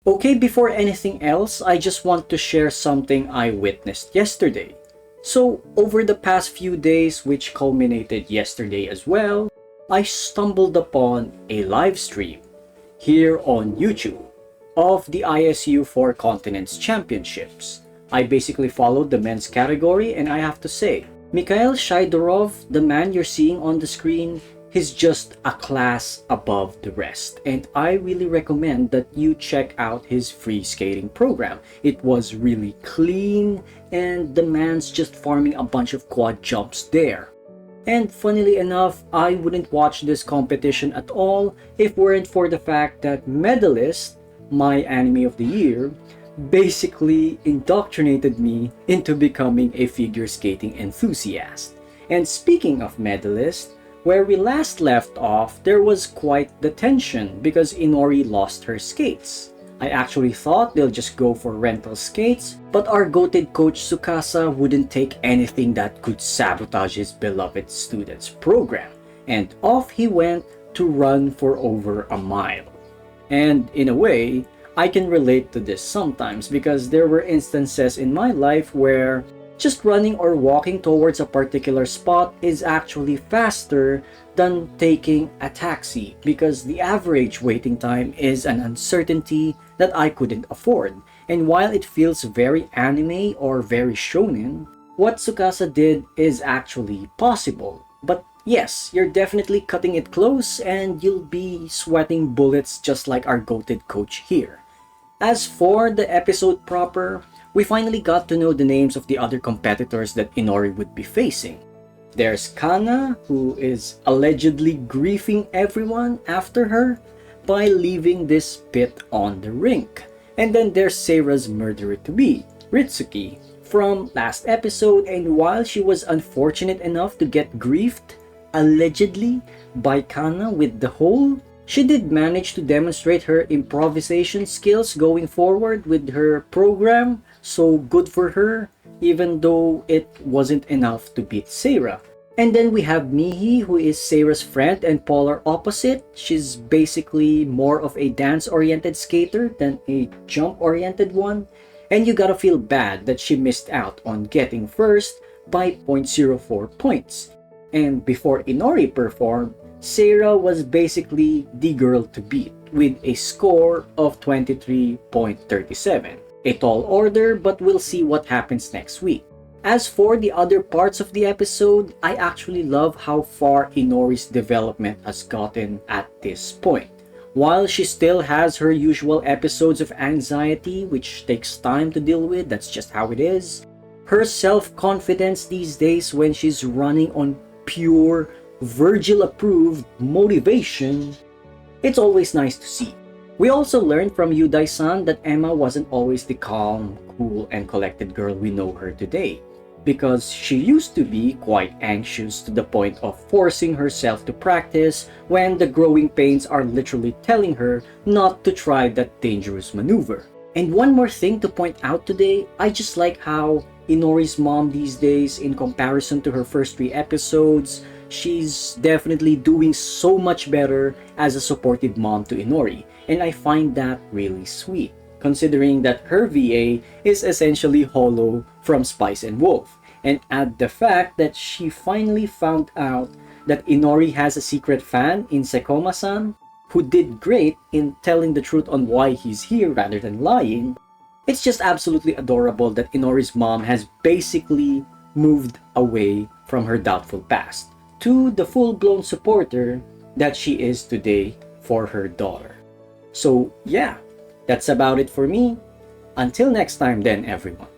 Okay, before anything else, I just want to share something I witnessed yesterday. So, over the past few days, which culminated yesterday as well, I stumbled upon a live stream here on YouTube of the ISU Four Continents Championships. I basically followed the men's category, and I have to say, Mikhail Shaidorov, the man you're seeing on the screen, he's just a class above the rest, and I really recommend that you check out his free skating program. It was really clean, and the man's just farming a bunch of quad jumps there. And funnily enough, I wouldn't watch this competition at all if weren't for the fact that Medalist, my anime of the year, basically indoctrinated me into becoming a figure skating enthusiast. And speaking of Medalist, where we last left off, there was quite the tension because Inori lost her skates. I actually thought they'll just go for rental skates, but our goated coach Tsukasa wouldn't take anything that could sabotage his beloved student's program, and off he went to run for over a mile. And in a way, I can relate to this sometimes because there were instances in my life where just running or walking towards a particular spot is actually faster than taking a taxi because the average waiting time is an uncertainty that I couldn't afford. And while it feels very anime or very shonen, what Tsukasa did is actually possible. But yes, you're definitely cutting it close and you'll be sweating bullets just like our goated coach here. As for the episode proper, we finally got to know the names of the other competitors that Inori would be facing. There's Kana, who is allegedly griefing everyone after her by leaving this pit on the rink. And then there's Seira's murderer-to-be, Ritsuki, from last episode, and while she was unfortunate enough to get griefed, allegedly, by Kana with the hole, she did manage to demonstrate her improvisation skills going forward with her program, so good for her, even though it wasn't enough to beat Seira. And then we have Mihi, who is Seira's friend and polar opposite. She's basically more of a dance-oriented skater than a jump-oriented one, and you gotta feel bad that she missed out on getting first by 0.04 points. And before Inori performed, Seira was basically the girl to beat with a score of 23.37. A tall order, but we'll see what happens next week. As for the other parts of the episode, I actually love how far Inori's development has gotten at this point. While she still has her usual episodes of anxiety, which takes time to deal with, that's just how it is, her self-confidence these days when she's running on pure Virgil-approved motivation, it's always nice to see. We also learned from Yudai-san that Emma wasn't always the calm, cool, and collected girl we know her today, because she used to be quite anxious to the point of forcing herself to practice when the growing pains are literally telling her not to try that dangerous maneuver. And one more thing to point out today, I just like how Inori's mom these days, in comparison to her first 3 episodes, she's definitely doing so much better as a supportive mom to Inori, and I find that really sweet, considering that her VA is essentially Hollow from Spice and Wolf, and add the fact that she finally found out that Inori has a secret fan in Sekoma-san, who did great in telling the truth on why he's here rather than lying. It's just absolutely adorable that Inori's mom has basically moved away from her doubtful past to the full-blown supporter that she is today for her daughter. So yeah, that's about it for me. Until next time then, everyone.